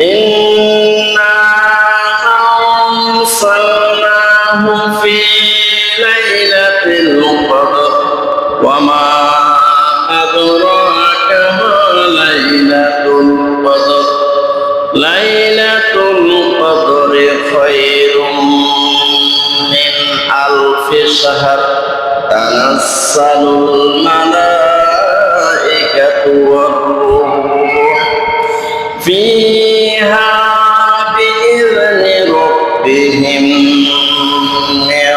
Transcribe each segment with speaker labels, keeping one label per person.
Speaker 1: إنا أرسلناه في ليلة القدر وما أدراك ما ليلة القدر ليلة القدر خير من ألف شهر تنزل الملائكة والروح فيها بإذن ربهم من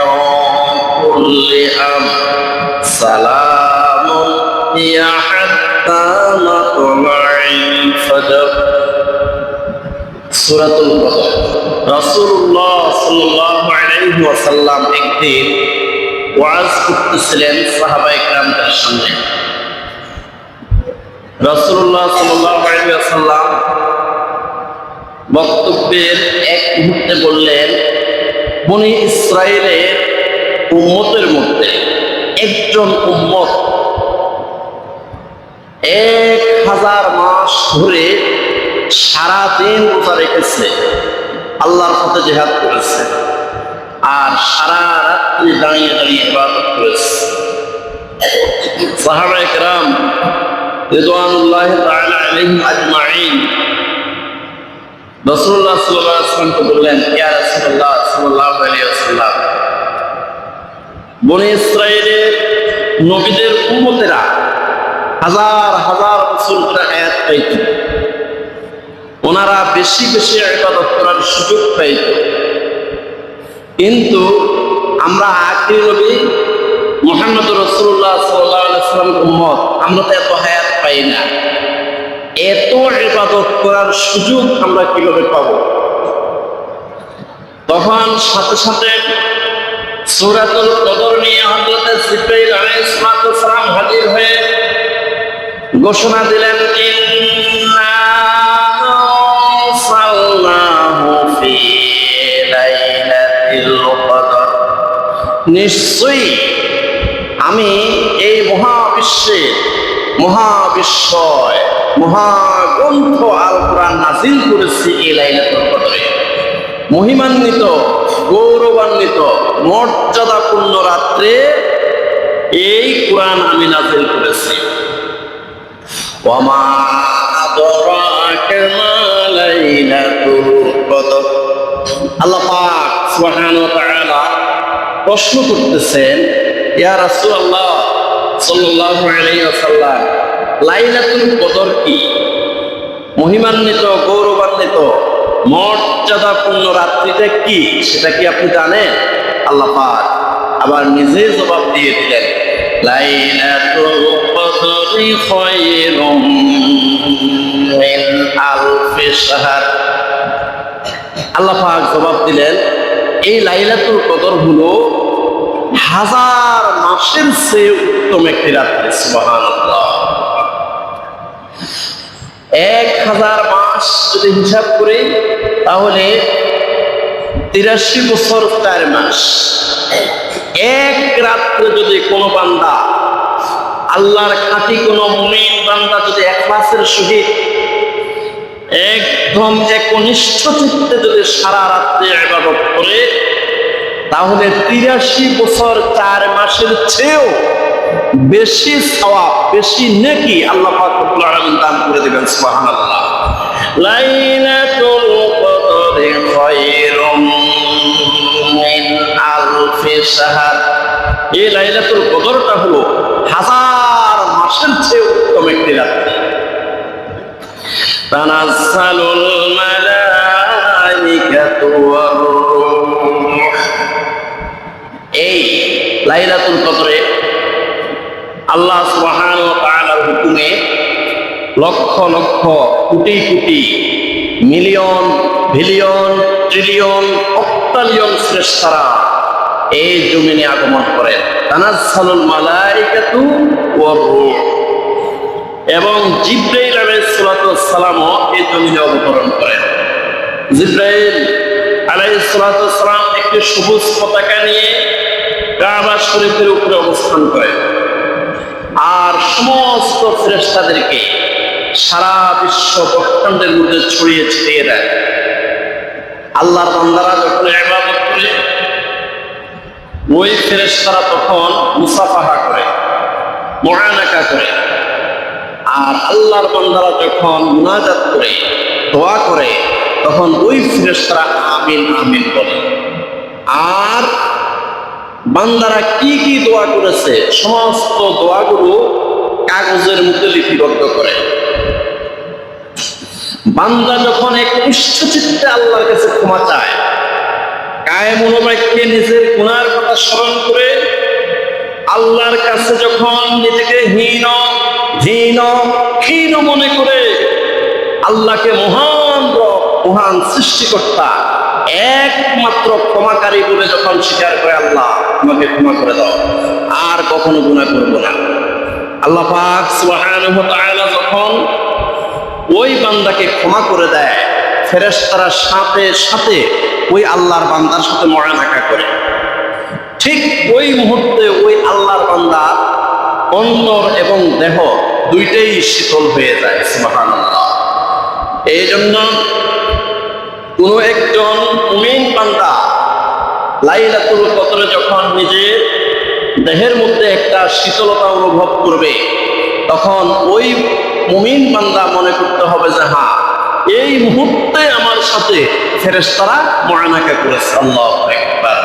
Speaker 1: كل أمر سلام هي حتى مطلع الفجر সূরাতুল কদর। রাসূলুল্লাহ সাল্লাল্লাহু আলাইহি ওয়াসাল্লাম একদিন ওয়াজ করতেছিলেন সাহাবায়ে কেরামদের সামনে। রাসূলুল্লাহ সাল্লাল্লাহু আলাইহি ওয়াসাল্লাম বক্তব্যের এক মুহূর্তে বললেন, বনী ইসরাইলের উম্মতের মধ্যে একজন উম্মত 1000 মাস ধরে সারাদিন রোজা রেখেছে, আল্লাহর পথে জিহাদ করেছে, আর সারা রাত্রি দাঁড়িয়ে দাঁড়িয়ে ইবাদত করেছে। সাহাবায়ে কেরাম রিদওয়ানুল্লাহি তাআলা আলাইহিম আজমাইন রাসূলুল্লাহ সাল্লাল্লাহু আলাইহি ওয়াসাল্লামকে বললেন, ইয়া রাসূলুল্লাহ সাল্লাল্লাহু আলাইহি ওয়াসাল্লাম, বনী ইসরাইলের নবীদের উম্মতেরা হাজার হাজার বছর ধরে হায়াত পাইত, ওনারা বেশি বেশি ইবাদত করার সুযোগ পাইত, কিন্তু আমরা আখির নবী মুহাম্মদ রাসূলুল্লাহ সাল্লাল্লাহু আলাইহি ওয়াসাল্লামের উম্মত, আমরা তো এত হায়াত পাই না, এত ইবাদত করার সুযোগ আমরা কিভাবে পাব? তখন সাথে সাথে সূরাতুল কদর নিয়ে হযরত জিবরাইল আলাইহিস সালাম হাজির হয়ে ঘোষণা দিলেন, ইন্না আরসালনাহু ফি লাইলাতিল কদর, নিশ্চয়ই আমি এই মহাবিশ্বে মহাবিশ্বয় মহাগ্রন্থ আল কোরআন নাযিল করেছি এই লাইলাতুল কদরে। মহিমান্বিত গৌরবান্বিত মর্যাদাপূর্ণ রাত্রে এই কোরআন আমি নাযিল করেছি। ওয়ামা আদরাকা মা লাইলাতুল কদর, আল্লাহ পাক সুবহানাহু ওয়া তাআলা প্রশ্ন করতেছেন, ইয়া রাসূলুল্লাহ সাল্লাল্লাহু আলাইহি ওয়াসাল্লাম, লাইলাতুল কদর কি? মহিমান্বিত গৌরবান্বিত মর্যাদাপূর্ণ রাত্রিটা কি, সেটা কি আপনি জানেন? আল্লাহ পাক আবার নিজে জবাব দিয়ে দিলেন, লাইলাতুল কদরি খায়রুম মিন আলফি শাহর। আল্লাহ পাক জবাব দিলেন, এই লাইলাতুল কদর হলো 1000 মাসের চেয়ে উত্তম একটি রাত্রি। সুবহানাল্লাহ, 1000 মাস যদি হিসাব করি তাহলে 83 বছর 4 মাস। এক রাত্রে যদি কোনো বান্দা, আল্লাহর খাঁটি কোনো মুমিন বান্দা যদি ইখলাসের সহিত একদম একনিষ্ঠ চিত্তে যদি সারা রাত্রে ইবাদত করে, তাহলে 83 বছর 4 মাসের চেয়েও বেশি সওয়াব, বেশি নেকি আল্লাহ পাক রব্বুল আলামিন দান করে দিবেন। সুবহানাল্লাহ। লাইলাতুল কদরি খায়রুম মিন আলফি শাহর, এই লাইলাতুল কদরটা হলো 1000 মাসের চেয়ে উত্তম একটি রাত্রি। তানাজ্জালুল মালাইকাতু ওয়ার রূহ, এই লাইলাতুল কদরে আল্লাহ সুবহানাহু ওয়া তাআলার হুকুমে lakh lakh crore crore million billion trillion অক্টালিয়ন শ্রেষ্ঠরা এই জমিনে আগমন করেন। তানাজ্জালুল মালাইকাতু ওয়ার রূহ, এবং জিবরাইল আলাইহিস সালামও এই জমিনে অবতরণ করেন। জিবরাইল আলাইহিস সালাম একটি সবুজ পতাকা নিয়ে কাবা শরীফের উপরে অবস্থান করেন, আর সমস্ত ফেরেশতাদেরকে সারা বিশ্ব ব্রহ্মাণ্ডের মধ্যে ছড়িয়ে ছিটিয়ে দেয়। আল্লাহর বান্দারা যখন ইবাদত করে, ওই ফেরেশতারা তখন মুসাফাহা করে, মুআনাকা করে। আর আল্লাহর বান্দারা যখন মুনাজাত করে, দোয়া করে, তখন ওই ফেরেশতারা আমিন আমিন বলে। আর বান্দারা কি কি দোয়া করেছে সমস্ত দোয়াগুলো কাগজের মধ্যে লিপিবদ্ধ করে। বান্দা যখন একনিষ্ঠ চিত্তে আল্লাহর কাছে ক্ষমা চায়, কায়ে মনোবাক্যে নিজের গুনার কথা স্মরণ করে আল্লাহর কাছে যখন নিজেকে হীন ক্ষীণ মনে করে আল্লাহকে মহান রব, মহান সৃষ্টিকর্তা, একমাত্র ক্ষমাকারী বলে যখন স্বীকার করে, আল্লাহ আমাকে ক্ষমা করে দাও, আর কখনো গুনাহ করব না। আল্লাহ পাক সুবহানাহু ওয়া তাআলা যখন ওই বান্দাকে ক্ষমা করে দেয়, ফেরেশতারা সাথে সাথে ওই আল্লাহর বান্দার সাথে মুআনাকা করে। ঠিক ওই মুহূর্তে ওই আল্লাহর বান্দার অন্তর এবং দেহ দুইটাই শীতল হয়ে যায়। সুবহানাল্লাহ। এই জন্য কোন একজন মুমিন বান্দা লাইলাতুল কদরে যখন নিজের দেহের মধ্যে একটা শীতলতা অনুভব করবে, তখন ওই মুমিন বান্দা মনে করতে হবে যে হ্যাঁ, এই মুহূর্তে আমার সাথে ফেরেশতারা মুআনাকা করেছে। আল্লাহু আকবার।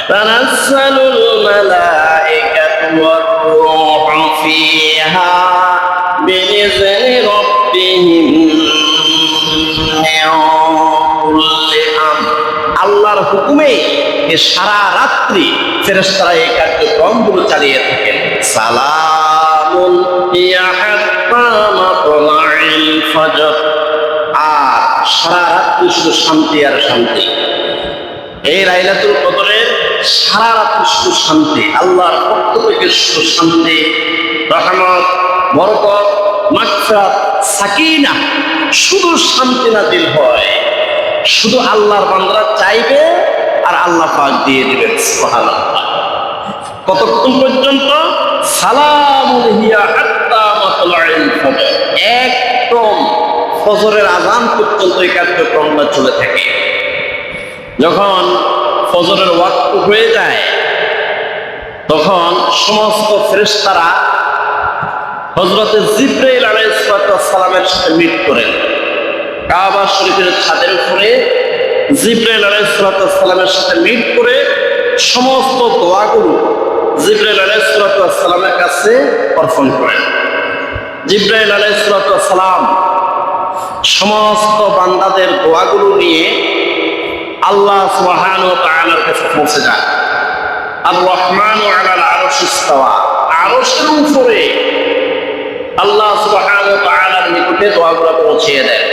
Speaker 1: তানাজ্জালুল মালায়েকাতু ওয়ার রূহু ফিহা বিইذনি রাব্বিহিম মিন কুল্লি আমর। আল্লাহর হুকুমে সারা রাত্রি ফেরেশতারা এই কার্যক্রমগুলো চালিয়ে থাকেন। সালামুন ইয়া হাত্তা মাতলাইল ফজর। আর সারা রাত্রি শুধু শান্তি আর শান্তি। এই লাইলাতুল কদরের সারা রাত্রি শুধু শান্তি, আল্লাহর পক্ষ থেকে শুধু শান্তি, রহমত, বরকত, মাগফিরাত, সাকিনা, শুধু শান্তি নাযিল হয়। শুধু আল্লাহর বান্দারা চাইবে আর আল্লাহ পাক দিয়ে দিবেন। সুবহানাল্লাহ। কতক্ষণ পর্যন্ত? সালামুন হিয়া হাত্তা মাতলাইল ফজর। একদম ফজরের আযান পর্যন্ত এই কার্যক্রমটা চলে থাকে। যখন ফজরের ওয়াক্ত হয়ে যায়, তখন সমস্ত ফেরেশতারা হযরতে জিবরাইল আলাইহিস সালামের সাথে মিট করেন। কাবা শরীফের ছাদের উপরে জিবরাইল আলাইহিস সালামের সাথে মিট করে সমস্ত দোয়াগুলো জিবরাইল আলাইহিস সালামের কাছে অর্পণ করেন। জিবরাইল আলাইহিস সালাম সমস্ত বান্দাদের দোয়াগুলো নিয়ে আল্লাহ সুবহানাহু ওয়া তাআলার কাছে পৌঁছে যান। আর রহমানু আলাল আরশি ইস্তাওয়া। আরশের উপরে আল্লাহ সুবহানাহু ওয়া তাআলার নিকটে দোয়াগুলো পৌঁছে দেন।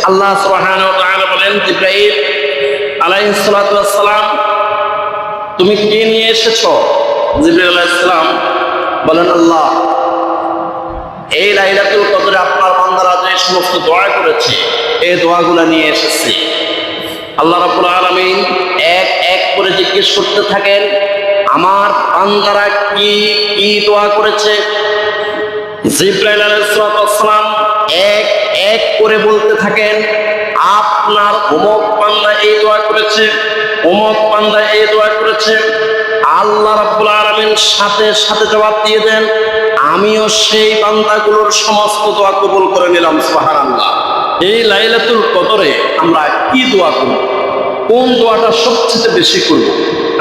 Speaker 1: আল্লাহ সুবহানাহু ওয়া তাআলা বলেন, জিবরাইল আলাইহিস সালাম, তুমি কি নিয়ে এসেছো? জিবরাইল আলাইহিস সালাম বলেন, আল্লাহ, এই লাইলাতুল কদরে আপনার বান্দারা যে সমস্ত দোয়া করেছে, এই দোয়াগুলো নিয়ে এসেছি। আল্লাহ রাব্বুল আলামিন এক এক করে জিজ্ঞেস করতে থাকেন, আমার বান্দারা কি কি দোয়া করেছে? জিবরাইল আলাইহিস সালাম এক এক করে বলতে থাকেন, আপনার অমুক বান্দা এই দোয়া করেছে, অমুক বান্দা এই দোয়া করেছে। আল্লাহ রাব্বুল আলামিন সাথে সাথে জবাব দিয়ে দেন, আমিও সেই বান্দাগুলোর সমস্ত দোয়া কবুল করে নিলাম। সুবহানাল্লাহ। এই লাইলাতুল কদরে আমরা কি দোয়া করব? কোন দোয়াটা সবচেয়ে বেশি করব?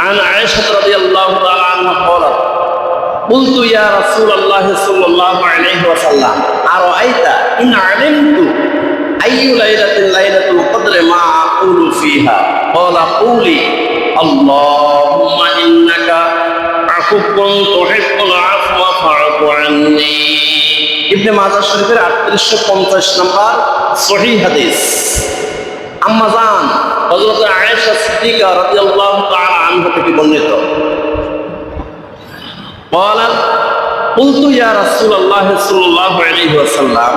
Speaker 1: আন আয়েশা রাদিয়াল্লাহু তাআলা আনহা বলেন, قلت يا رسول الله صلى الله عليه وسلم أرأيت إن علمت أي ليلة القدر ما أقول فيها؟ قال قولي اللهم إنك عفو تحب العفو فاعف عني। ইবনে মাজাহ শরীফের 3850 নম্বর সহিহ হাদিস। আম্মা জান হযরত আয়েশা সিদ্দিকা রাদিয়াল্লাহু তাআলা আনহা থেকে বর্ণিত। قالت قلت يا رسول الله صلى الله عليه وسلم।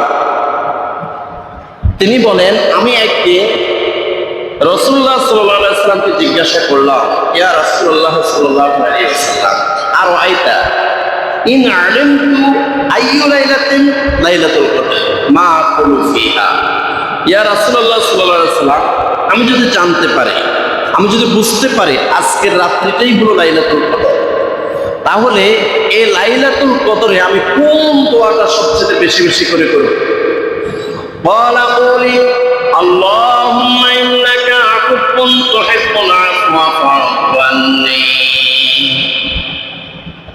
Speaker 1: তিনি বলেন, আমি একদিন রাসূলুল্লাহ সাল্লাল্লাহু আলাইহি ওয়াসাল্লামকে জিজ্ঞাসা করলাম, ইয়া রাসূলুল্লাহ সাল্লাল্লাহু আলাইহি ওয়াসাল্লাম, আরআইতা ইন আলিমতু আইয়ু লাইলাতিন লাইলাতুল কদর মা কুলু ফিহা। ইয়া রাসূলুল্লাহ সাল্লাল্লাহু আলাইহি ওয়াসাল্লাম, আমি যদি জানতে পারি, আমি যদি বুঝতে পারি আজকের রাত্রিটাই হলো লাইলাতুল কদর, তাহলে এই লাইলাতুল কদরে আমি কোন দোয়াটা সবচেয়ে বেশি বেশি করে করব? বলা বলি আল্লাহুম্মা ইন্নাকা আফুউন তুহিব্বুল আফওয়া ফা'ফু আন্নী।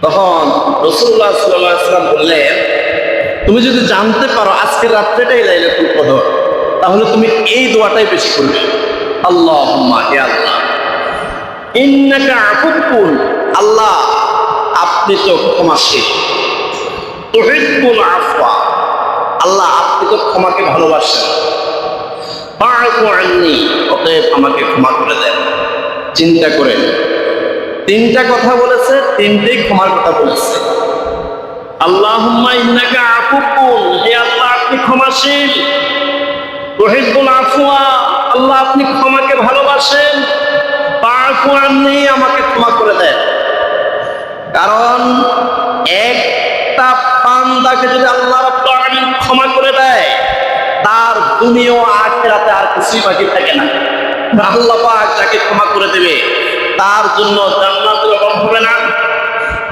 Speaker 1: তখন রাসূলুল্লাহ সাল্লাল্লাহু আলাইহি ওয়াসাল্লাম বললেন, তুমি যদি জানতে পারো আজকের রাত্রিটাই লাইলাতুল কদর, তাহলে তুমি এই দোয়াটাই বেশি করবে। আল্লাহুম্মা, হে আল্লাহ, ইন্নাকা আফুউন, আল্লাহ আপনি তো ক্ষমাশীল, তুহিব্বুল আফওয়া, আল্লাহ আপনি তো ক্ষমাকে ভালোবাসেন, ফা'ফু আন্নী, অতএব আমাকে ক্ষমা করে দেন। চিন্তা করেন, তিনটা কথা বলেছে, তিনটেই ক্ষমার কথা বলেছে। আল্লাহুম্মা ইন্নাকা আফুউন, হে আল্লাহ আপনি ক্ষমাশীল, তুহিব্বুল আফওয়া, আল্লাহ আপনি ক্ষমাকে ভালোবাসেন, ফা'ফু আন্নী, আমাকে ক্ষমা করে দেন। কারণ একটা বান্দাকে যদি আল্লাহ রাব্বুল আলামিন ক্ষমা করে দেয়, তার দুনিয়া ও আখিরাতে আর কিছুই বাকি থাকে না। আল্লাহ পাক যাকে ক্ষমা করে দেবে, তার জন্য জান্নাতের অভাব হবে না,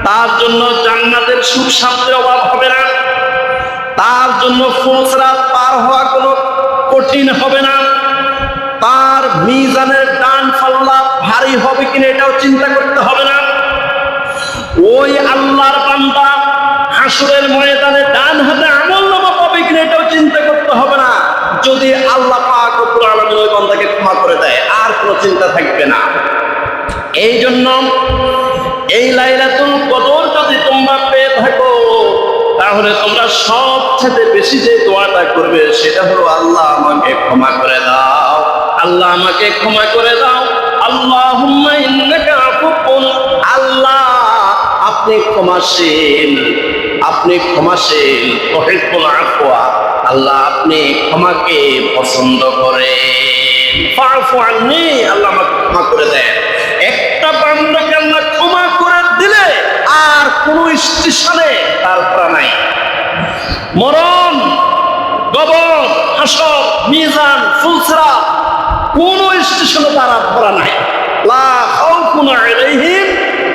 Speaker 1: তার জন্য জান্নাতের সুখ শান্তির অভাব হবে না, তার জন্য ফুলসরাত পার হওয়া কোনো কঠিন হবে না, তার মিজানের ডান পাল্লা ভারী হবে কিনা এটাও চিন্তা করতে হবে না। ওই আল্লাহর বান্দা হাসরের ময়দানে ডান হাতে আমলনামা পাবে কিনা এটাও চিন্তা করতে হবে না। যদি আল্লাহ পাক রব্বুল আলামিন ওই বান্দাকে ক্ষমা করে দেয়, আর কোনো চিন্তা থাকবে না। এই জন্য এই লাইলাতুল কদর যদি তোমরা পেয়ে থাকো, তাহলে তোমরা সবচেয়ে বেশি যে দোয়াটা করবে সেটা হলো, আল্লাহ আমাকে ক্ষমা করে দাও, আল্লাহ আমাকে ক্ষমা করে দাও। আল্লাহুম্মা ইন্নাকা আফুউন, আল্লাহ আপনি ক্ষমাশীল, আপনি ক্ষমাশীল, তুহিব্বুল আফওয়া, আল্লাহ আপনি ক্ষমাকে পছন্দ করেন, ফা'ফু আন্নী, আল্লাহ আমাকে ক্ষমা করে দেন। একটা বান্দাকে আল্লাহ ক্ষমা করে দিলে আর কোন স্টেশনে তার পড়া নাই। মরণ, কবর, হাসর, মিজান, ফুলসিরাত, কোন স্টেশনে তার আর পড়া নাই। লা খাউফুন আলাইহিম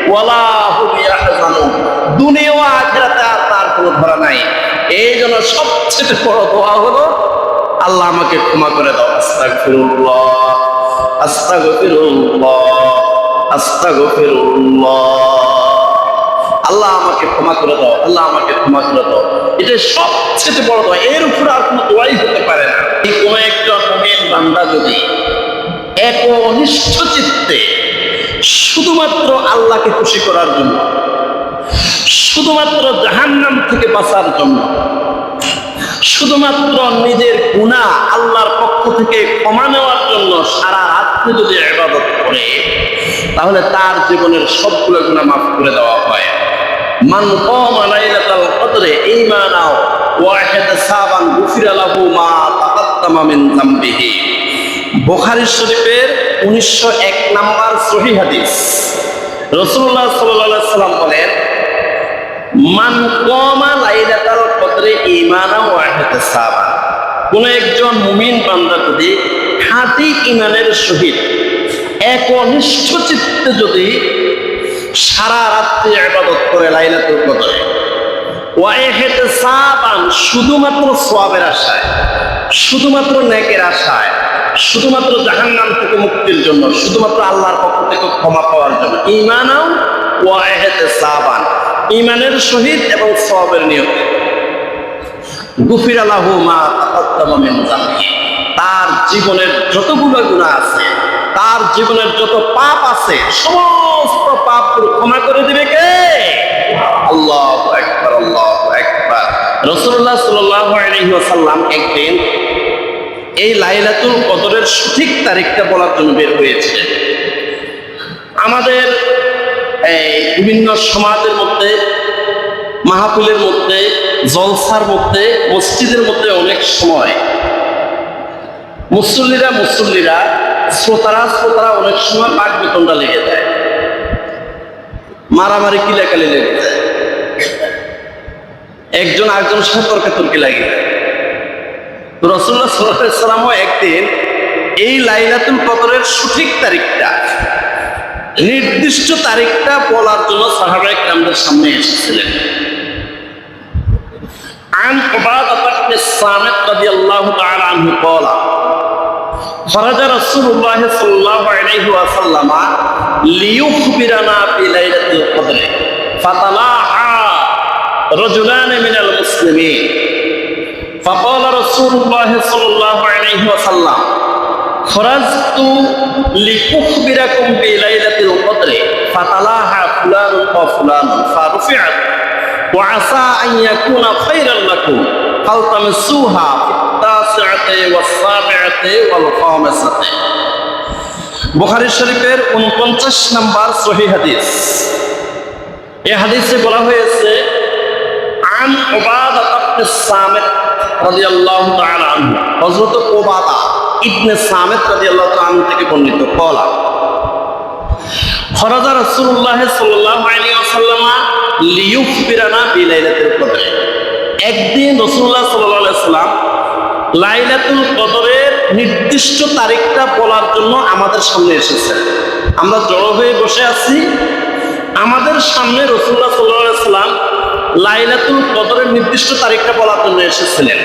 Speaker 1: ওয়ালা হুম ইয়াহজানুন, দুনিয়া ও আখিরাতে আর তার কোনো ধরা নাই। এই জন্য সবচেয়ে বড় দোয়া হলো, আল্লাহ আমাকে ক্ষমা করে দাও। আস্তাগফিরুল্লাহ, আস্তাগফিরুল্লাহ, আস্তাগফিরুল্লাহ, আল্লাহ আমাকে ক্ষমা করে দাও, আল্লাহ আমাকে ক্ষমা করে দাও। এটা সবচেয়ে বড় দোয়া, এর উপর আর কোনো দোয়াই হতে পারে না। কোন একজন মুমিন বান্দা যদি একনিষ্ঠ চিত্তে শুধুমাত্র আল্লাহকে খুশি করার জন্য, শুধুমাত্র জাহান্নাম থেকে বাঁচার জন্য, শুধুমাত্র নিজের গুনাহ আল্লাহর পক্ষ থেকে ক্ষমা নেওয়ার জন্য সারা রাত্রি যদি ইবাদত করে, তাহলে তার জীবনের সবগুলো গুনাহ মাফ করে দেওয়া হয়। মান কামা লাইলাতাল কদরে ঈমানাও ওয়া ইহতিসাবান গুফিরা লাহু মা তাকাদ্দামা মিন যামবিহি। বুখারী শরীফের 1901 নম্বর সহিহ হাদিস। রাসূলুল্লাহ সাল্লাল্লাহু আলাইহি ওয়াসাল্লাম বলেন, মান কামা লাইলাতাল কদরে ঈমানাও ওয়া ইহতিসাবান, কোন একজন মুমিন বান্দা যদি খাঁটি ঈমানের সহিত একনিষ্ঠ চিত্তে যদি সারা রাত্রি ইবাদত করে লাইলাতুল কদরে, ওয়া ইহতিসাবান, শুধুমাত্র সওয়াবের আশায়, শুধুমাত্র নেকের আশায়, শুধুমাত্র জাহান্নাম থেকে মুক্তির জন্য, শুধুমাত্র আল্লাহর পক্ষ থেকে ক্ষমা পাওয়ার জন্য, ঈমানাও ওয়া ইহতিসাবান, ঈমানের সহিত এবং সওয়াবের নিয়তে, গুফিরা লাহু মা তাকাদ্দামা মিন যামবিহি, তার জীবনের যতগুলো গুনাহ আছে, তার জীবনের যত পাপ আছে, সমস্ত পাপগুলো ক্ষমা করে দিবে কে? আল্লাহু আকবার, আল্লাহু আকবার। রাসূলুল্লাহ সাল্লাল্লাহু আলাইহি ওয়াসাল্লাম একদিন এই লাইলাতুল কদরের সঠিক তারিখটা বলার জন্য বের হয়েছিলেন। আমাদের এই বিভিন্ন সমাজের মধ্যে, মাহফিলের মধ্যে, জলসার মধ্যে, মসজিদের মধ্যে অনেক সময় মুসল্লিরা শ্রোতারা অনেক সময় পাক বেতনটা লেগে যায়, মারামারি কিলাকালি লেগে যায়। একজন আরেকজনের সাথে তর্কাতর্কি লাগে। তো রাসূলুল্লাহ সাল্লাল্লাহু আলাইহি ওয়াসাল্লামও একদিন এই লাইলাতুল কদরের সঠিক তারিখটা, নির্দিষ্ট তারিখটা বলার জন্য সাহাবায়ে কেরামদের সামনে এসেছিলেন। عن عبادة بن الصامت رضي الله تعالى عنه قال خرج رسول الله صلى الله عليه وسلم ليخبرنا بليلة القدر فتلاحى رجلان من المسلمين فقال رسول الله صلى الله عليه وسلم خرجت لأخبركم بليلة القدر فتلاحى فلان وفلان فرفعت وعسى أن يكون خيرا لكم فالتمسوها في التاسعة والسابعة والخامسة। বুখারী শরীফের 49 নম্বর সহিহ হাদিস। এই হাদিসে বলা হয়েছে আন উবাদা ইবনে সামিত রাদিয়াল্লাহু তাআলা আনহু, হযরত উবাদা ইবনে সামিত রাদিয়াল্লাহু তাআলা আনহু থেকে বর্ণিত বলা, খরাজা রাসূলুল্লাহ সাল্লাল্লাহু আলাইহি ওয়াসাল্লাম লিয়ুখবিরানা বিলাইলাতুল কদর। একদিন রাসূলুল্লাহ সাল্লাল্লাহু আলাইহি ওয়াসাল্লাম লাইলাতুল কদরের নির্দিষ্ট তারিখটা বলার জন্য আমাদের সামনে এসেছেন। আমরা জড়ো হয়ে বসে আছি, আমাদের সামনে রাসূলুল্লাহ সাল্লাল্লাহু আলাইহি ওয়াসাল্লাম লাইলাতুল কদরের নির্দিষ্ট তারিখটা বলার জন্য এসেছিলেন।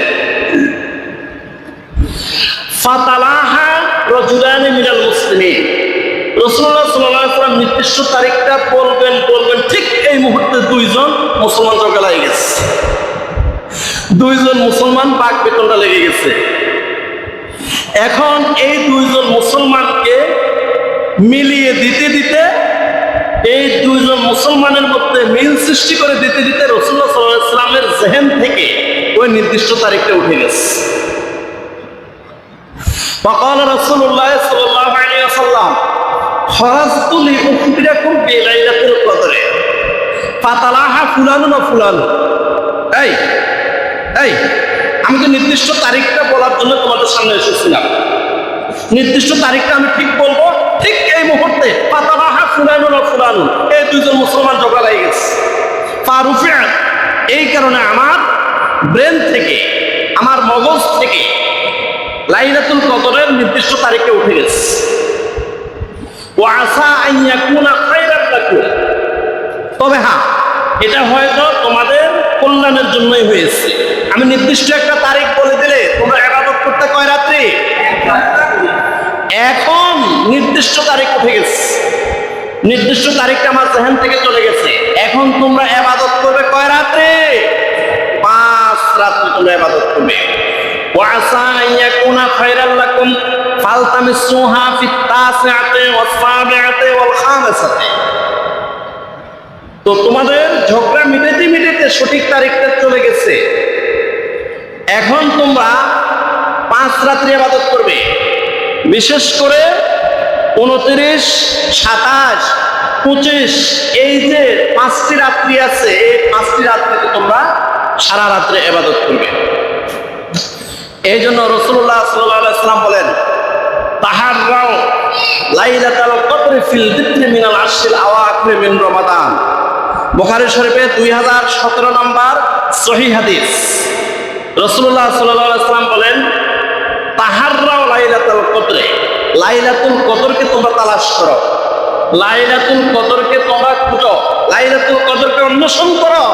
Speaker 1: ফাতালাহা রাজুলানি মিনাল মুসলিমিন, রাসূলুল্লাহ সাল্লাল্লাহু আলাইহি ওয়াসাল্লাম নির্দিষ্ট তারিখটা বলবেন, ঠিক এই মুহূর্তে দুইজন মুসলমান ঝগড়া লেগে গেছে, দুইজন মুসলমান বাক বেতনটা লেগে গেছে। এখন এই দুইজন মুসলমানকে মিলিয়ে দিতে দিতে, এই দুইজন মুসলমানের মধ্যে মিল সৃষ্টি করে দিতে দিতে রাসূলুল্লাহ সাল্লাল্লাহু আলাইহি ওয়াসাল্লামের জেহেন থেকে ওই নির্দিষ্ট তারিখটা উঠে গেছে। فقال رسول الله صلى الله عليه وسلم خرجت لأخبركم بليلة القدر فتلاحى فلان وفلان। এই আমি তো নির্দিষ্ট তারিখটা বলার জন্য তোমাদের সামনে এসেছিলাম, নির্দিষ্ট তারিখটা আমি ঠিক বলবো, ঠিক এই মুহূর্তে ফাতালাহা ফুলান ওয়া ফুলান, এই দুইজন মুসলমান ঝগড়া লেগে গেছে। ফারুফিআত, এই কারণে আমার ব্রেন থেকে, আমার মগজ থেকে লাইলাতুল কদরের নির্দিষ্ট তারিখে উঠে গেছে। ওয়া আসা আন ইয়াকুনা খায়রান লাকুম, তবে হ্যাঁ, এটা হয়তো তোমাদের কল্যাণের জন্যই হয়েছে। আমি নির্দিষ্ট একটা তারিখ বলে দিলে তোমরা ইবাদত করতে কয় রাত্রি? এখন নির্দিষ্ট তারিখ উঠে গেছে, নির্দিষ্ট তারিখটা আমার জেহেন থেকে চলে গেছে। এখন তোমরা ইবাদত করবে কয় রাত্রি? 5 রাত্রি তোমরা ইবাদত করবে। وعسى أن يكون خيرا لكم فالتمسوها في التاسعة والسابعة والخامسة। তো তোমাদের ঝগড়া মিটাতে মিটাতে সঠিক তারিখটা চলে গেছে। এখন তোমরা 5 রাত্রি ইবাদত করবে, বিশেষ করে 29, 27, 25, এই যে 5টি রাত্রি আছে, এই 5টি রাত্রিতে তোমরা সারা রাত্রে ইবাদত করবে। এই জন্য রাসূলুল্লাহ সাল্লাল্লাহু আলাইহি ওয়াসাল্লাম বলেন, তাহাররাও লাইলাতুল কদর ফিল বিত্রি মিনাল আশরিল আওয়াখির মিন রমাদান। বুখারী শরীফে 2017 নম্বর সহিহ হাদিস। রাসূলুল্লাহ সাল্লাল্লাহু আলাইহি ওয়াসাল্লাম বলেন, তাহাররাও লাইলাতুল কদর, লাইলাতুল কদরকে তোমরা তালাশ করো, লাইলাতুল কদরকে তোমরা খুঁজো, লাইলাতুল কদরকে অন্বেষণ করো।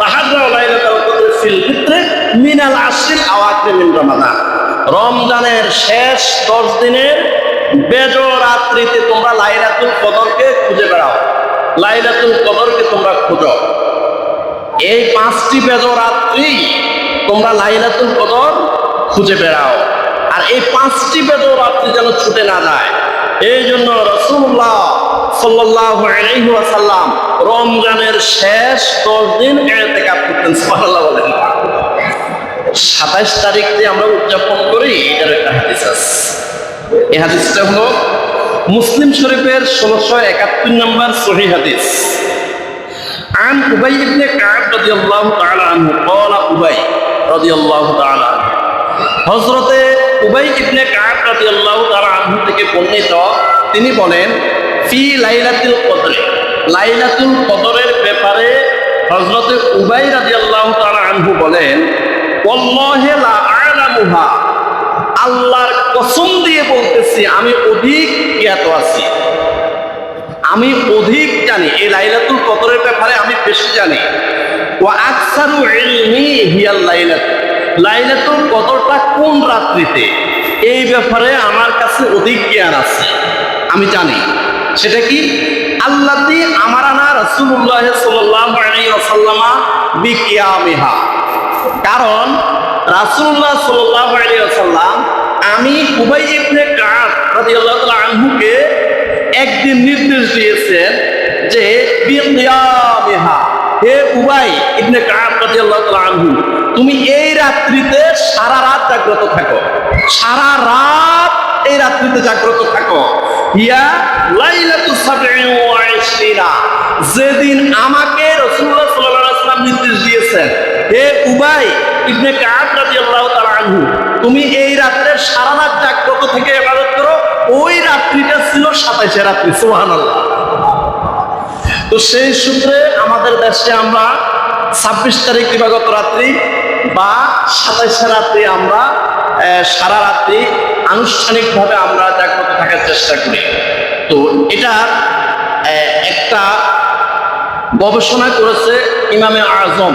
Speaker 1: তাহাররাও লাইলাতুল কদর ফিল বিত্রি মিনাল আশরিল আওয়াখির মিন রমাদান, রমজানের শেষ 10 দিনের বেজো রাত্রিতে তোমরা লাইলাতুল কদরকে খুঁজে বেড়াও, লাইলাতুল কদরকে তোমরা খুঁজো। এই 5টি বেজো রাত্রি তোমরা লাইলাতুল কদর খুঁজে বেড়াও, আর এই 5টি বেজো রাত্রি যেন ছুটে না যায়। এই জন্য রাসূলুল্লাহ সাল্লাল্লাহু আলাইহি ওয়াসাল্লাম রমজানের শেষ 10 দিন ইতিকাফ করতেন। সুবহানাল্লাহ বলেন। 27 তারিখ যে আমরা উদযাপন করি, এটার একটা হাদিস আছে। এই হাদিসটা হলো মুসলিম শরীফের 1671 নম্বর সহিহ হাদিস। عن أبي بن كعب رضي الله تعالى عنه قال أبي رضي الله تعالى عنه, হযরতে উবাই ইবনে কাব রাদিয়াল্লাহু তাআলা আনহু থেকে বর্ণিত, তিনি বলেন, ফি লাইলাতুল কদর, লাইলাতুল কদরের ব্যাপারে হযরতে উবাই রাদিয়াল্লাহু তাআলা আনহু বলেন, ওয়াল্লাহি লা আ'লামুহা, আল্লাহর কসম দিয়ে বলতেছি আমি অধিক জ্ঞাত আছি, আমি অধিক জানি, এই লাইলাতুল কদরের ব্যাপারে আমি বেশি জানি। ওয়া আকসারু ইলমি হিয়াল লাইলাত, লাইলাতুল কদরটা কোন রাত্রিতে, এই ব্যাপারে আমার কাছে অধিক জ্ঞান আছে, আমি জানি। সেটা কি? আল্লাতী আমারানা রাসূলুল্লাহ সাল্লাল্লাহু আলাইহি ওয়াসাল্লাম বিকিয়ামিহা, কারণ রাসূলুল্লাহ সাল্লাল্লাহু আলাইহি ওয়াসাল্লাম আমি উবাই ইবনে কাব রাদিয়াল্লাহু তাআলা আনহুকে একদিন নির্দেশ দিয়েছেন যে বিকিয়ামিহা, হে উবাই ইবনে কাব রাদিয়াল্লাহু তাআলা আনহু, তুমি এই রাত্রিতে সারা রাত জাগ্রত থাকো, সারা রাত এই রাত্রিতে জাগ্রত থাকো। ইয়া লাইলাতুস সাবঈ ওয়া ইশরিনা, যেদিন আমাকে রাসূলুল্লাহ সাল্লাল্লাহু আলাইহি ওয়াসাল্লাম নির্দেশ দিয়েছেন, হে উবাই ইবনে কাব রাদিয়াল্লাহু তাআলা আনহু, তুমি এই রাত্রে সারা রাত জাগ্রত থেকে ইবাদত করো, ওই রাত্রিটা ছিল 27 রাত্রি। সুবহানাল্লাহ। তো সেই সূত্রে আমাদের দেশে আমরা 26 তারিখ দিবাগত রাত্রি বা 27 রাত্রি আমরা সারা রাত্রি আনুষ্ঠানিকভাবে আমরা জাগ্রত থাকার চেষ্টা করি। তো এটা একটা গবেষণা করেছে ইমামে আজম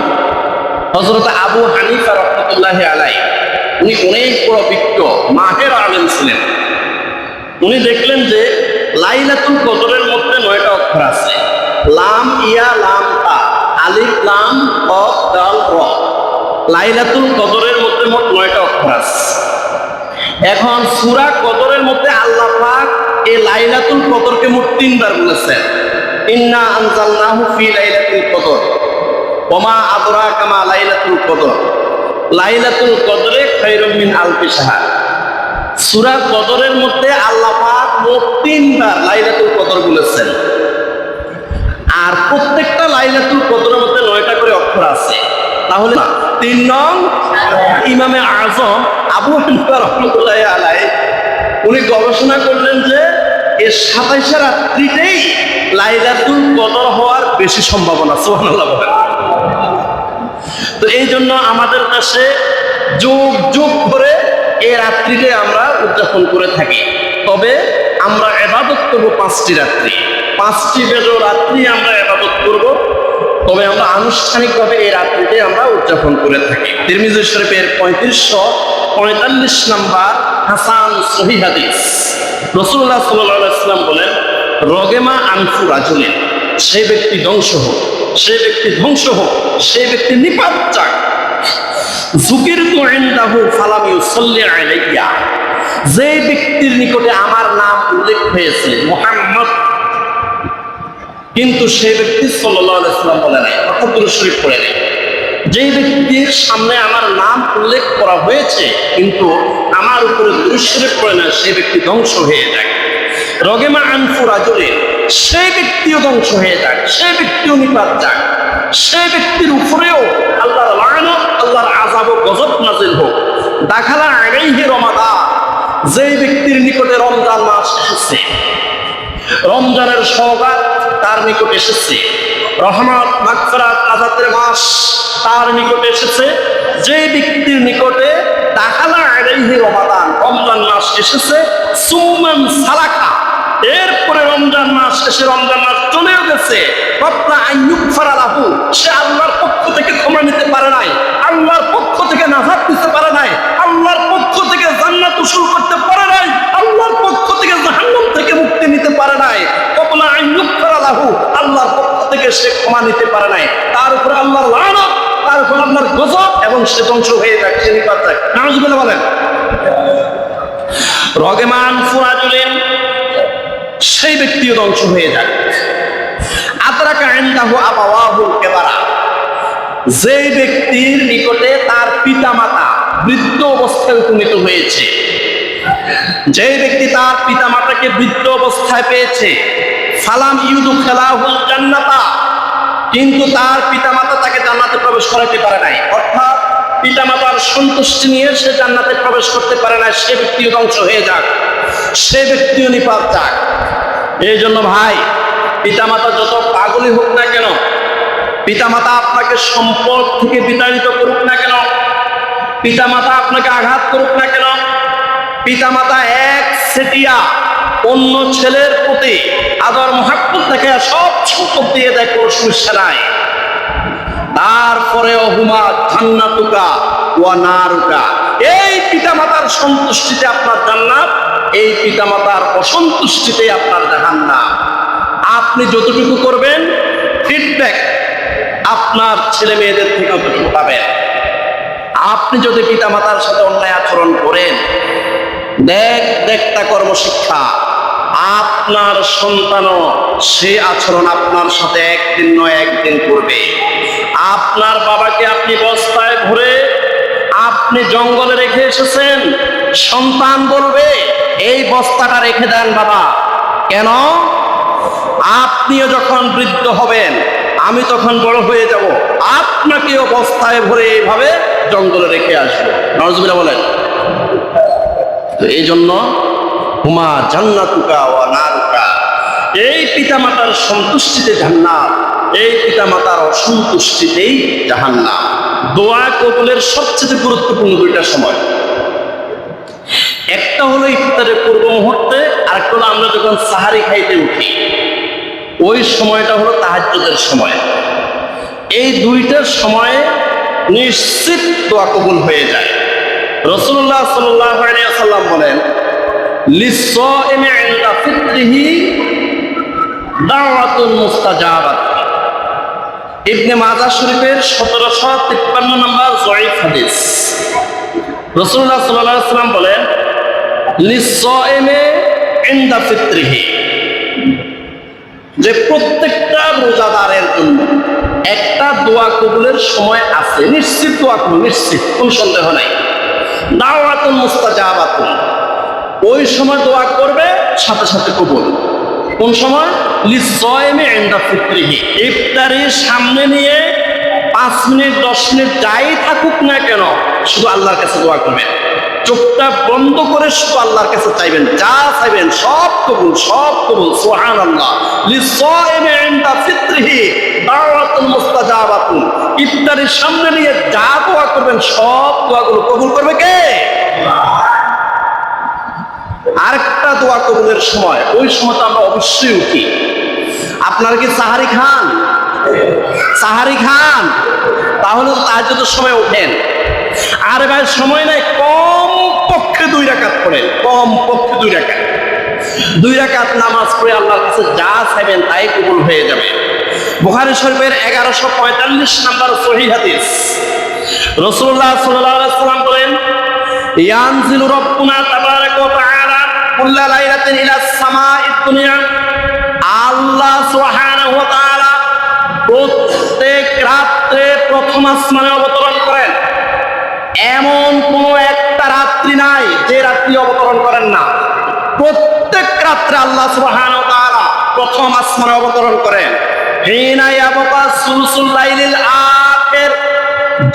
Speaker 1: হযরত আবু হানিফা রাহমাতুল্লাহি আলাইহি, উনি অনেক বড় বিজ্ঞ মাহের আলেম ছিলেন। উনি দেখলেন যে লাইলাতুল কদরের মধ্যে 9টা অক্ষর আছে, লাম ইয়া লাম তা, আলিফ লাম কফ দাল র। লাইলাতুল কদরের মধ্যে মোট 9টা অক্ষর আছে। এখন সূরা কদরের মধ্যে আল্লাহ পাক এই লাইলাতুল কদরকে মোট 3বার বলেছেন, ইন্না আনজালনাহু ফি লাইলাতুল কদর ওয়া মা আদরাকা মা লাইলাতুল কদর, লাইলাতুল কদরে খায়রুম মিন আলফি শাহর। সূরা কদরের মধ্যে আল্লাহ পাক মোট 3বার লাইলাতুল কদর বলেছেন, আর প্রত্যেকটা লাইলাতুল কদরের মধ্যে 9টা করে অক্ষর আছে। তাহলে 3 নং ইমামে আজম আবু হানিফা রাহমাতুল্লাহি আলাইহি উনি গবেষণা করলেন যে এই 27 রাত্রিতেই লাইলাতুল কদর হওয়ার বেশি সম্ভাবনা। সুবহানাল্লাহ বলেন। তো এই জন্য আমাদের দেশে যুগ যুগ ধরে এই রাত্রিতে আমরা উদযাপন করে থাকি। তবে আমরা ইবাদত করব 5টি রাত্রি, 5টি বেজো রাত্রি আমরা ইবাদত করব। তবে আমরা আনুষ্ঠানিকভাবে এই রাত্রিতে আমরা উদযাপন করে থাকি। তিরমিজি শরীফের 3545 নম্বর হাসান সহিহ হাদিস, রাসূলুল্লাহ সাল্লাল্লাহু আলাইহি ওয়াসাল্লাম বলেন, রগেমা আনফু রাজুলিন, সেই ব্যক্তি ধ্বংস হোক, সেই ব্যক্তি ধ্বংস হোক, সেই ব্যক্তি নিপাত যাক। যুকিরতু ইনদাহু ফালাম ইউসাল্লি আলাইয়া, যে ব্যক্তির নিকটে আমার নাম উল্লেখ হয়েছে মুহাম্মদ, কিন্তু সেই ব্যক্তি সাল্লাল্লাহু আলাইহি ওয়াসাল্লাম বলে নাই, অর্থাৎ দুরূদ শরীফ পড়ে নাই। যে ব্যক্তির সামনে আমার নাম উল্লেখ করা হয়েছে কিন্তু আমার উপরে দুরূদ শরীফ পড়ে না, সেই ব্যক্তি ধ্বংস হয়ে যায়। রগেমা আনফু রাজুলিন, সেই ব্যক্তিও ধ্বংস হয়ে যায়, সেই ব্যক্তিও নিপাত যায়, সেই ব্যক্তির উপরেও আল্লাহর লানত, আল্লাহর আযাব ও গজব নাযিল হোক। দাখালা আলাইহি রমাদান, যেই ব্যক্তির নিকটে রমজান মাস এসেছে, রমজানের সওগাত তার নিকটে এসেছে, রহমত মাগফিরাত আযাতের মাস তার নিকটে এসেছে, যে ব্যক্তির নিকটে দাখালা আলাইহি রমাদান, রমজান মাস এসেছে, সুমান সালাকা, এরপরে রমজান মাস এসে রমজান মাস চলেও গেছে, কবলা আইয়ুব ফারালাহু, সে আল্লাহর পক্ষ থেকে ক্ষমা নিতে পারে নাই, আল্লাহর পক্ষ থেকে নাজাত নিতে পারে নাই, আল্লাহর পক্ষ থেকে জান্নাত উসুল করতে পারে নাই, আল্লাহর পক্ষ থেকে জাহান্নাম থেকে মুক্তি নিতে পারে নাই। কবলা আইয়ুব ফারালাহু, আল্লাহর পক্ষ থেকে সে ক্ষমা নিতে পারে নাই, তার উপর আল্লাহর লানত, তার উপর আল্লাহর গজব, এবং সে ধ্বংস হয়ে যায়, সে নিপাত যায়। নাউযুবিল্লাহ বলেন। রগেমান ফুরাজুলিন, সেই ব্যক্তিও ধ্বংস হয়ে যায়। আতরাকা ইনদাহু আবাওয়াহুল কিবারা, যেই ব্যক্তির নিকটে তার পিতামাতা বৃদ্ধ অবস্থায় উপনীত হয়েছে, যেই ব্যক্তি তার পিতামাতাকে বৃদ্ধ অবস্থায় পেয়েছে, ফালাম ইউদখিলাহুল জান্নাতা, কিন্তু তার পিতামাতা তাকে জান্নাতে প্রবেশ করাতে পারে নাই, অর্থাৎ পিতামাতার সন্তুষ্টি নিয়ে সে জান্নাতে প্রবেশ করতে পারে না, সে ব্যক্তিও ধ্বংস হয়ে যাক, সে ব্যক্তিও নিপাত যাক। এই জন্য ভাই, পিতামাতা যত পাগলই হোক না কেন, পিতামাতা আপনাকে সম্পদ থেকে বিতাড়িত করুক না কেন, পিতামাতা আপনাকে আঘাত করুক না কেন, পিতামাতা এক সেটিয়া অন্য ছেলের প্রতি আদর মহাব্বত দেখে সব সম্পদ দিয়ে দেয়, কোনো সমস্যা নাই। তারপরে হুমা জান্নাতুকা ওয়া নারুকা, এই পিতামাতার সন্তুষ্টিতে আপনার জান্নাত, এই পিতামাতার অসন্তুষ্টিতে আপনার জাহান্নাম। আপনি যতটুকু করবেন ফিডব্যাক আপনার ছেলে মেয়েদের থেকে ততটুকু পাবেন। আপনি যদি পিতামাতার সাথে অন্যায় আচরণ করেন, দেখতা কর্মশিক্ষা, আপনার সন্তানও সে আচরণ আপনার সাথে একদিন নয় একদিন করবে। আপনার বাবাকে আপনি বস্তায় ভরে আপনি জঙ্গলে রেখে এসেছেন, সন্তান বলবে এই বস্তাটা রেখে দেন বাবা। কেন? আপনিও যখন বৃদ্ধ হবেন, আমি তখন বড় হয়ে যাব, আপনাকেও বস্তায় ভরে এইভাবে জঙ্গলে রেখে আসবো। নাউজুবিল্লাহ বলেন। তো এই জন্য হুমা জান্নাতুকা ওয়া নারুকা, এই পিতামাতার সন্তুষ্টিতে জান্নাত, এই পিতামাতার অসন্তুষ্টিতেই জাহান্নাম। দোয়া কবুলের সবচেয়ে গুরুত্বপূর্ণ দুইটা সময়, একটা হলো ইফতারের পূর্ব মুহূর্তে, আরেকটা হলো আমরা যখন সাহারি খাইতে উঠি, ওই সময়টা হলো তাহাজ্জুদের সময়। এই দুইটার সময়ে নিশ্চিত দোয়া কবুল হয়ে যায়। রাসূলুল্লাহ সাল্লাল্লাহু আলাইহি ওয়াসাল্লাম বলেন, লিস-সাইমি ইনদা ফিত্রিহি দাওয়াতুন মুস্তাজাবাত। ইবনে মাজাহ শরীফের 1753 নম্বর যঈফ হাদিস। রাসূলুল্লাহ সাল্লাল্লাহু আলাইহি ওয়াসাল্লাম বলেন, লিস-সাইমি ইনদা ফিত্রিহি, যে প্রত্যেকটা রোজাদারের জন্য একটা দোয়া কবুলের সময় আছে, নিশ্চিত দোয়া কবুল, নিশ্চিত, কোনো সন্দেহ নাই। দাওয়াতুন মুস্তাজাবাতুন, ওই সময় দোয়া করবে সাথে সাথে কবুল। কোন সময়? লিস-সাইমি ইনদা ফিত্রিহি, ইফতারির সামনে নিয়ে 5 মিনিট 10 মিনিট যাই থাকুক না কেন, শুধু আল্লাহর কাছে দোয়া করবেন, চোখটা বন্ধ করে শুধু আল্লাহর কাছে চাইবেন, যা চাইবেন সব কবুল, সব কবুল। সুবহানাল্লাহ। লিস-সাইমি ইনদা ফিত্রিহি দাওয়াতুন মুস্তাজাবাতুন, ইফতারির সামনে নিয়ে যা দোয়া করবেন সব দোয়াগুলো কবুল করবে কে? আরেকটা দোয়া কবুলের সময়, ওই সময় তো আমরা অবশ্যই উঠি। আপনারা কি সাহারি খান? সাহারি খান? তাহলে তো তাহাজ্জুদের সময় ওঠেন। আরে ভাই সময় নাই, কম পক্ষে 2 রাকাত পড়েন, কম পক্ষে 2 রাকাত। 2 রাকাত নামাজ পড়ে আল্লাহর কাছে যা চাইবেন তাই কবুল হয়ে যাবে। বুখারী শরীফের 1145 নম্বর সহিহ হাদিস। রাসূলুল্লাহ সাল্লাল্লাহু আলাইহি ওয়াসাল্লাম বলেন, ইয়ানজিলু রাব্বুনা তাবারাকা ওয়া তাআলা কুল্লা লাইলাতিন ইলাস সামাঈদ দুনিয়া। আল্লাহ সুবহানাহু ওয়া তাআলা প্রত্যেক রাতে প্রথম আসমানে অবতরণ করেন। এমন কোন একটা রাত্রি নাই যে রাত্রি অবতরণ করেন না। প্রত্যেক রাত্রে আল্লাহ সুবহানাহু ওয়া তাআলা প্রথম আসমানে অবতরণ করেন। হিনা ইয়াবকা সুলসুল লাইলিল আখির,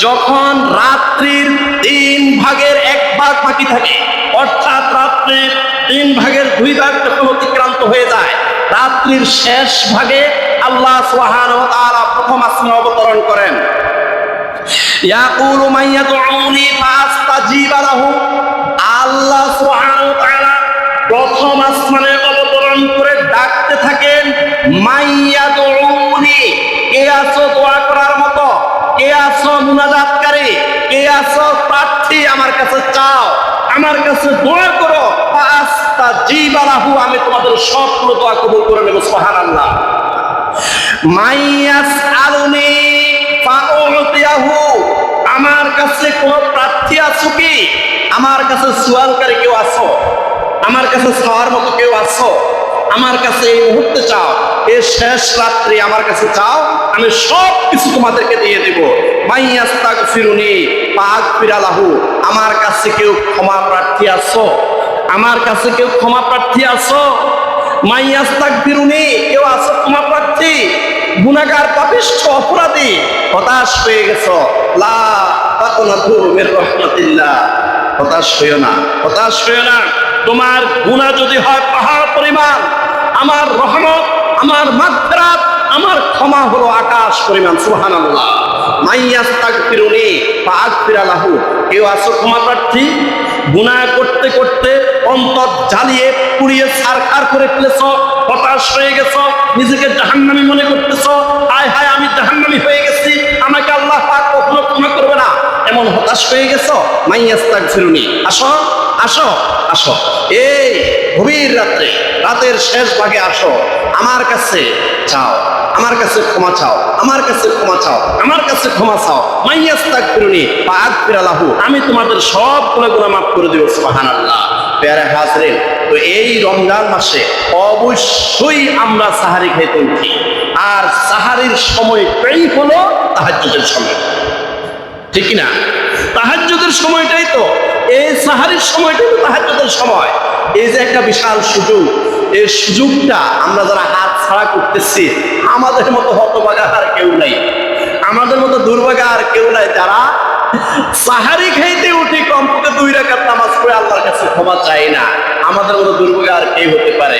Speaker 1: যখন রাত্রির 3 ভাগের 1 ভাগ বাকি থাকে, অর্থাৎ রাত্রির 3 ভাগের 2 ভাগ যখন অতিক্রান্ত হয়ে যায়, রাত্রির শেষ ভাগে আল্লাহ সুবহানাহু ওয়া তাআলা প্রথম আসমানে অবতরণ করেন। ইয়াকুলু মান ইয়াদউনি ফাআস্তাজিবা লাহু, আল্লাহ সুবহানাহু ওয়া তাআলা প্রথম আসমানে অবতরণ করে ডাকতে থাকেন, মান ইয়াদউনি, কে আছো দোয়া করার মতো, কে আছো মুনাজাতকারী, কে আছো প্রার্থী, আমার কাছে চাও, আমার কাছে দোয়া করো, ফাআস্তাজিবা লাহু, আমি তোমাদের সবগুলো দোয়া কবুল করে নেব। সুবহানাল্লাহ। মান ইয়াসআলুনি ফাউতিয়াহু, আমার কাছে কোন প্রার্থী আছো কি? আমার কাছে সুয়ালকারী কেউ আছো? আমার কাছে চাওয়ার মতো কেউ আছো? আমার কাছে এই মুহূর্তে চাও, এই শেষ রাত্রি আমার কাছে চাও, আমি সব কিছু তোমাদেরকে দিয়ে দেব। মাইয়াস্তাগফিরুনি ফাগফিরা লাহু, আমার কাছে কেউ ক্ষমা প্রার্থী আছো? আমার কাছে কেউ ক্ষমা প্রার্থী আছো? মাইয়াস্তাগফিরুনি, কেউ আছো ক্ষমা প্রার্থী? গুনাহগার, পাপিষ্ঠ, অপরাধী, হতাশ হয়ে গেছো, লা তাকুনাতু মির রাহমাতিল্লাহ, হতাশ হইও না, হতাশ হইও না। তোমার গুনাহ যদি হয় পাহাড় পরিমাণ, আমার রহমত, আমার মাগফিরাত, আমার ক্ষমা হলো আকাশ পরিমাণ। সুবহানাল্লাহ। মাইয়াস্তাগফিরুনি ফাআগফির লাহু। কেউ আছো ক্ষমা প্রার্থী? গুনাহ করতে করতে অন্তর জ্বালিয়ে পুড়িয়ে ছারখার করে ফেলেছ, হতাশ হয়ে গেছ, নিজেকে জাহান্নামী মনে করতেছ, হায় হায় আমি জাহান্নামী হয়ে গেছি, আমাকে আল্লাহ পাক কখনো ক্ষমা করবে না, এমন হতাশ হয়ে গেছ। মাইয়াস্তাগফিরুনি, আসো আসো আসো, এই গভীর রাত্রে, রাতের শেষ ভাগে আসো, আমার কাছে চাও, আমার কাছে ক্ষমা চাও, আমার কাছে ক্ষমা চাও, আমার কাছে ক্ষমা চাও। মাইয়াস্তাগফিরুনি ফাআগফির লাহু। আমি তোমাদের সব গুনাহ মাফ করে দেব। সুবহানাল্লাহ। প্যারা হাজরিন, তো এই রমজান মাসে অবশ্যই আমরা সাহারি খেতে উঠি, আর সাহারির সময়টাই হলো তাহাজ্জুদের সময়, ঠিক না? তাহাজ্জুদের সময়টাই তো, এই সাহারির সময়টাই তো তাহাজ্জুদের সময়। এই যে একটা বিশাল সুযোগ, এই সুযোগটা আমরা যারা হাত ছাড়া করতেছি, আমাদের মতো হতভাগা আর কেউ নাই, আমাদের মতো দুর্ভাগা আর কেউ নাই, যারা সাহারি খাইতে উঠি কমপক্ষে 2 রাকাত নামাজ পড়ে আল্লাহর কাছে ক্ষমা চাই না। আমাদের মতো দুর্ভাগা আর কে হতে পারে?